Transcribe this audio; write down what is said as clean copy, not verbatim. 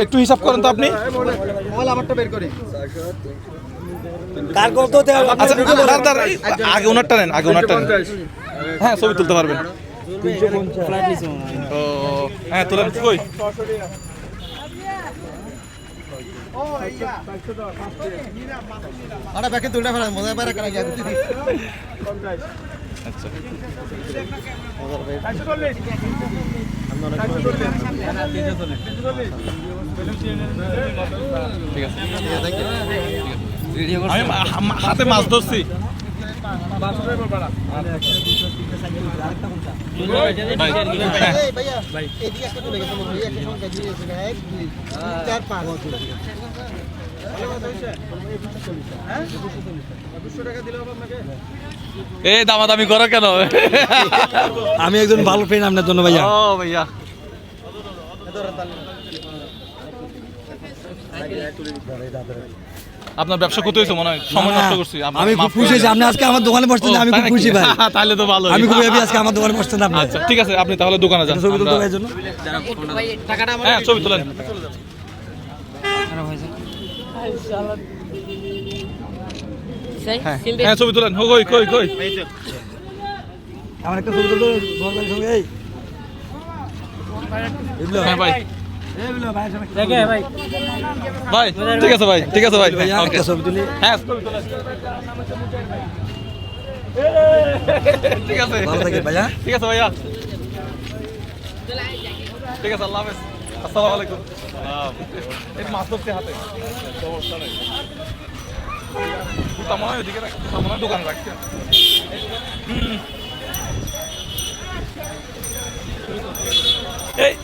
একটু হিসাব করেন তো আপনি। কার কত আচ্ছা দাঁড়ান, আগে ওনারটা নেন, আগে ওনারটা নেন। হ্যাঁ ছবি তুলতে পারবেন। ও হ্যাঁ তুলেন। কই আচ্ছা ঠিক আছে, আমি হাতে মাছ ধরছি। এই দামাদামি করো কেন? আমি একজন ভালো ফ্রেন্ড আপনার জন্য ভাইয়া। ও ভাইয়া আপনার ব্যবসা ক্ষতি হয়েছে মনে হয়, সময় নষ্ট করছি। আমি খুব খুশি হয়েছি আপনি আজকে আমার দোকানে বসছেন, আমি খুব খুশি ভাই। তাহলে তো ভালো, আমি খুব হ্যাপি আজকে আমার দোকানে বসছেন আপনি। আচ্ছা ঠিক আছে, আপনি তাহলে দোকানে যান। ছবি তুলতে ভাইয়ের জন্য হ্যাঁ ছবি তোলেন। হ্যাঁ ছবি তোলেন। কই কই কই আমার একটা ছবি তুলতে দরকার সঙ্গে। এই হ্যাঁ ভাই এই বিলো ভাই সঙ্গে ভাই ঠিক আছে ভাই, ঠিক আছে ভাই। ভাইয়া ওকে একটা ছবি তুলি। হ্যাঁ ছবি তোলেন। ঠিক আছে ভালো থাকেন ভাইয়া। ঠিক আছে ভাইয়া, ঠিক আছে, আল্লাহ হাফেজ। আসসালামু আলাইকুম। এই মাছ ধরতে হাতে সমস্যা নেই, মনে হয় ওদিকে রাখছি, মনে হয় দোকানে রাখছি। এই